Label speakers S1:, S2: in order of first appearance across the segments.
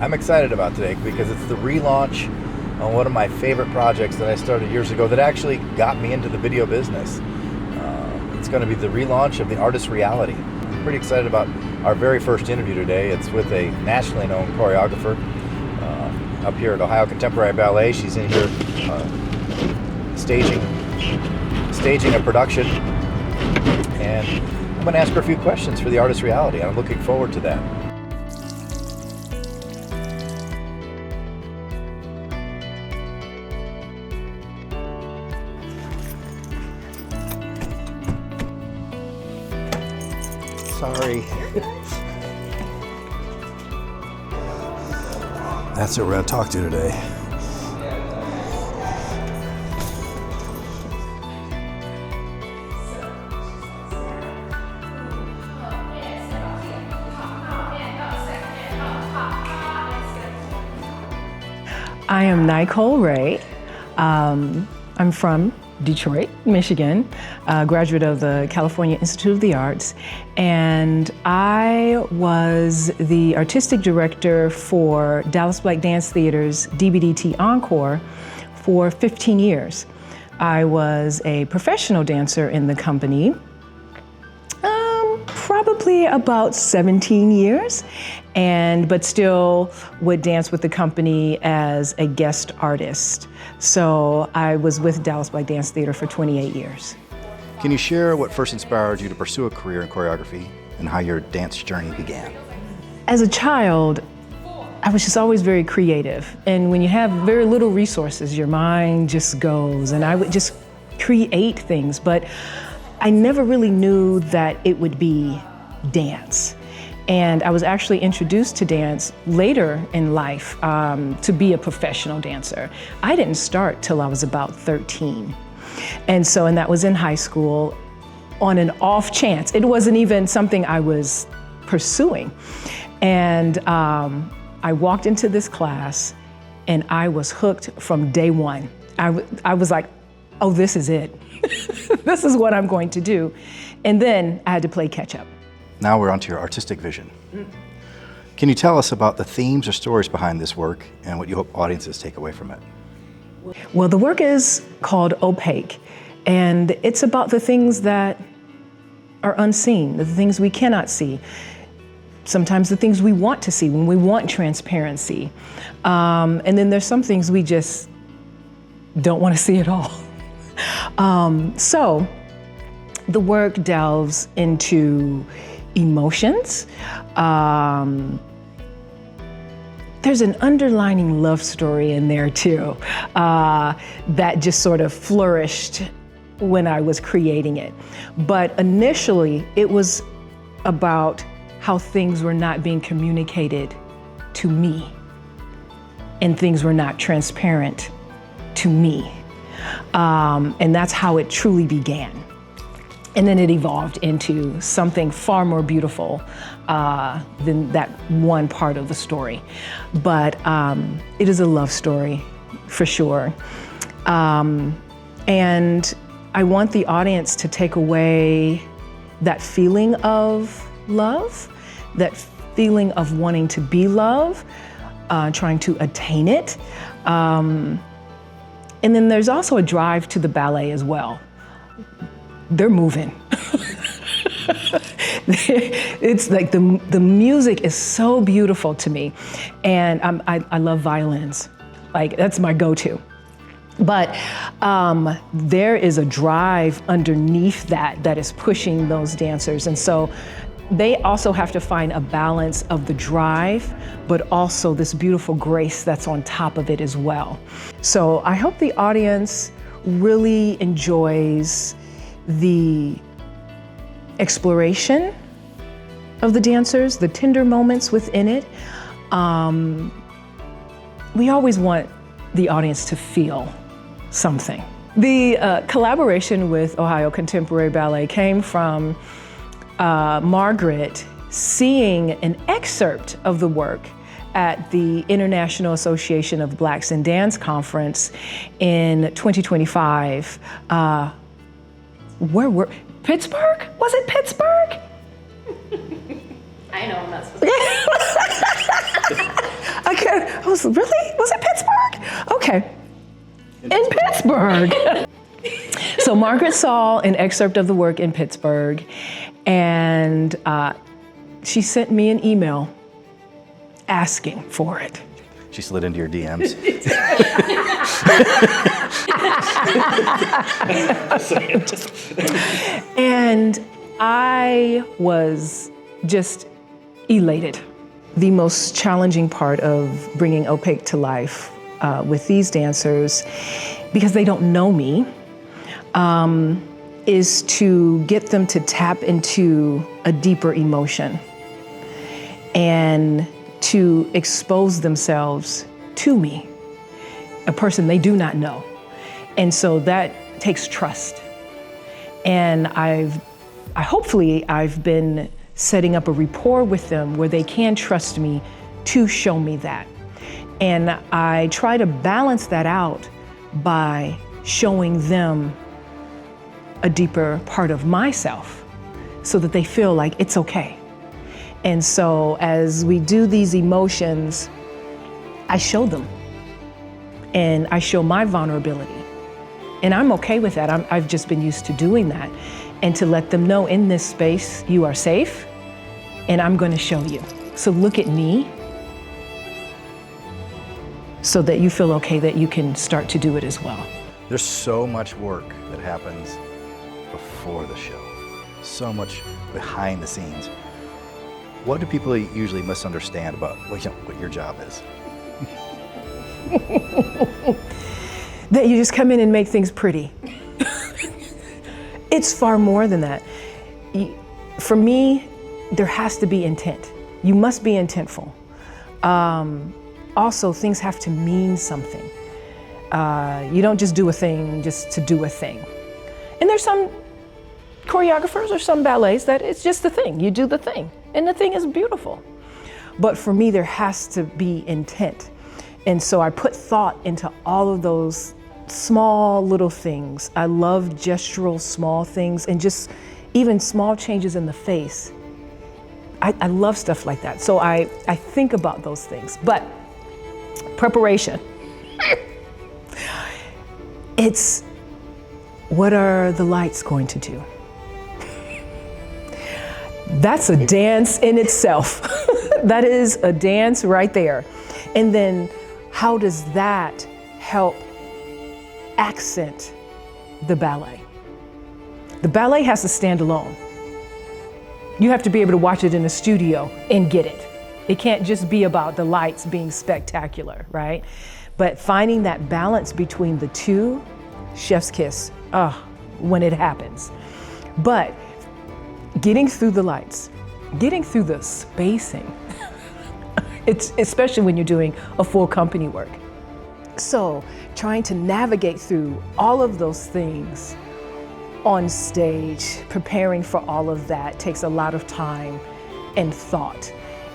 S1: I'm excited about today because it's the relaunch on one of my favorite projects that I started years ago that actually got me into the video business. It's going to be the relaunch of the artist reality. I'm pretty excited about our very first interview today. It's with a nationally known choreographer up here at Ohio Contemporary Ballet. She's in here staging a production, and I'm going to ask her a few questions for the artist reality. I'm looking forward to that. Sorry. That's what we're going to talk to today.
S2: I am Nicole Ray. I'm from Detroit, Michigan, graduate of the California Institute of the Arts, and I was the artistic director for Dallas Black Dance Theater's DBDT Encore for 15 years. I was a professional dancer in the company, probably about 17 years, but still would dance with the company as a guest artist. So I was with Dallas Black Dance Theater for 28 years.
S1: Can you share what first inspired you to pursue a career in choreography and how your dance journey began?
S2: As a child, I was just always very creative. And when you have very little resources, your mind just goes, and I would just create things, but I never really knew that it would be dance. And I was actually introduced to dance later in life to be a professional dancer. I didn't start till I was about 13. And that was in high school on an off chance. It wasn't even something I was pursuing. And I walked into this class and I was hooked from day one. I was like, oh, this is it. This is what I'm going to do. And then I had to play catch up.
S1: Now we're onto your artistic vision. Can you tell us about the themes or stories behind this work and what you hope audiences take away from it?
S2: Well, the work is called Opaque, and it's about the things that are unseen, the things we cannot see. Sometimes the things we want to see when we want transparency. And then there's some things we just don't want to see at all. So the work delves into emotions. There's an underlining love story in there too, that just sort of flourished when I was creating it. But initially, it was about how things were not being communicated to me, and things were not transparent to me. And that's how it truly began. And then it evolved into something far more beautiful than that one part of the story. But it is a love story, for sure. And I want the audience to take away that feeling of love, that feeling of wanting to be loved, trying to attain it. And then there's also a drive to the ballet as well. They're moving. It's like the music is so beautiful to me. And I love violins. Like, that's my go-to. But there is a drive underneath that is pushing those dancers. And so they also have to find a balance of the drive, but also this beautiful grace that's on top of it as well. So I hope the audience really enjoys the exploration of the dancers, the tender moments within it. We always want the audience to feel something. The collaboration with Ohio Contemporary Ballet came from Margaret seeing an excerpt of the work at the International Association of Blacks in Dance Conference in 2025. Where were, Pittsburgh? Was it Pittsburgh?
S3: I know I'm not supposed to.
S2: Was it Pittsburgh? Okay. In Pittsburgh. So Margaret saw an excerpt of the work in Pittsburgh, and she sent me an email asking for it.
S1: She slid into your DMs.
S2: And I was just elated. The most challenging part of bringing Opaque to life with these dancers, because they don't know me, is to get them to tap into a deeper emotion and to expose themselves to me, a person they do not know. And so that takes trust. And hopefully I've been setting up a rapport with them where they can trust me to show me that. And I try to balance that out by showing them a deeper part of myself so that they feel like it's okay. And so as we do these emotions, I show them and I show my vulnerability. And I'm okay with that. I've just been used to doing that. And to let them know in this space, you are safe and I'm going to show you. So look at me so that you feel okay that you can start to do it as well.
S1: There's so much work that happens before the show, so much behind the scenes. What do people usually misunderstand about what your job is?
S2: That you just come in and make things pretty. It's far more than that. For me, there has to be intent. You must be intentful. Also, things have to mean something. You don't just do a thing just to do a thing. And there's some choreographers or some ballets that it's just the thing. You do the thing, and the thing is beautiful. But for me, there has to be intent. And so I put thought into all of those small little things. I love gestural small things and just even small changes in the face. I love stuff like that. So I think about those things. But preparation. It's what are the lights going to do? That's a dance in itself. That is a dance right there. And then how does that help accent the ballet? The ballet has to stand alone. You have to be able to watch it in a studio and get it. It can't just be about the lights being spectacular, right? But finding that balance between the two, chef's kiss, when it happens. But getting through the lights, getting through the spacing, it's especially when you're doing a full company work. So trying to navigate through all of those things on stage, preparing for all of that takes a lot of time and thought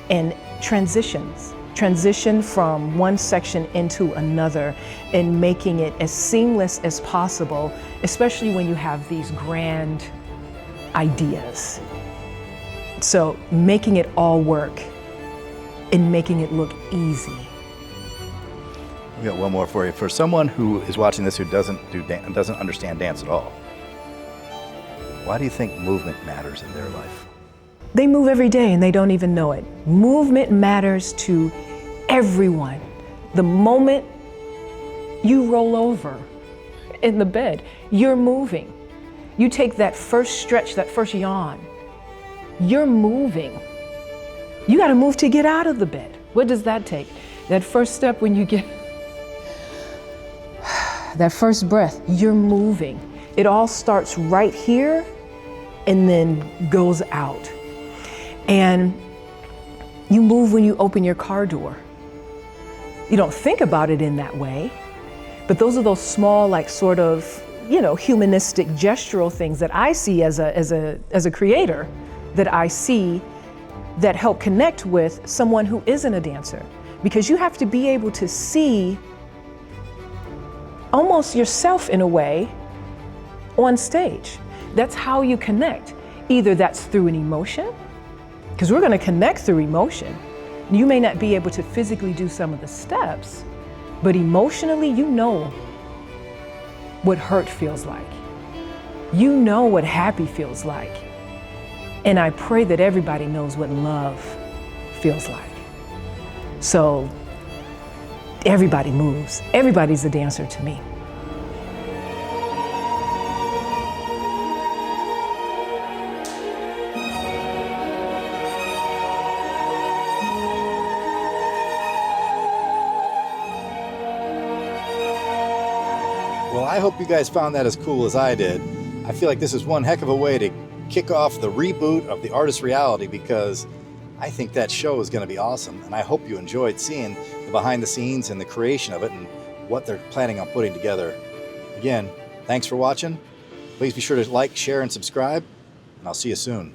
S2: and transition from one section into another and making it as seamless as possible, especially when you have these grand ideas. So making it all work and making it look easy.
S1: We got one more for you. For someone who is watching this who doesn't understand dance at all, why do you think movement matters in their life?
S2: They move every day and they don't even know it. Movement matters to everyone. The moment you roll over in the bed, you're moving. You take that first stretch, that first yawn, you're moving. You got to move to get out of the bed. What does that take? That first step when you get that first breath, you're moving. It all starts right here and then goes out. And you move when you open your car door. You don't think about it in that way, but those are those small, like sort of, humanistic gestural things that I see as a creator, that I see that help connect with someone who isn't a dancer. Because you have to be able to see almost yourself in a way on stage. That's how you connect. Either that's through an emotion, because we're going to connect through emotion. You may not be able to physically do some of the steps, but emotionally, you know what hurt feels like. You know what happy feels like. And I pray that everybody knows what love feels like. So everybody moves. Everybody's a dancer to me.
S1: Well, I hope you guys found that as cool as I did. I feel like this is one heck of a way to kick off the reboot of the Artist Reality, because I think that show is going to be awesome, and I hope you enjoyed seeing the behind the scenes and the creation of it and what they're planning on putting together. Again, thanks for watching. Please be sure to like, share, and subscribe, and I'll see you soon.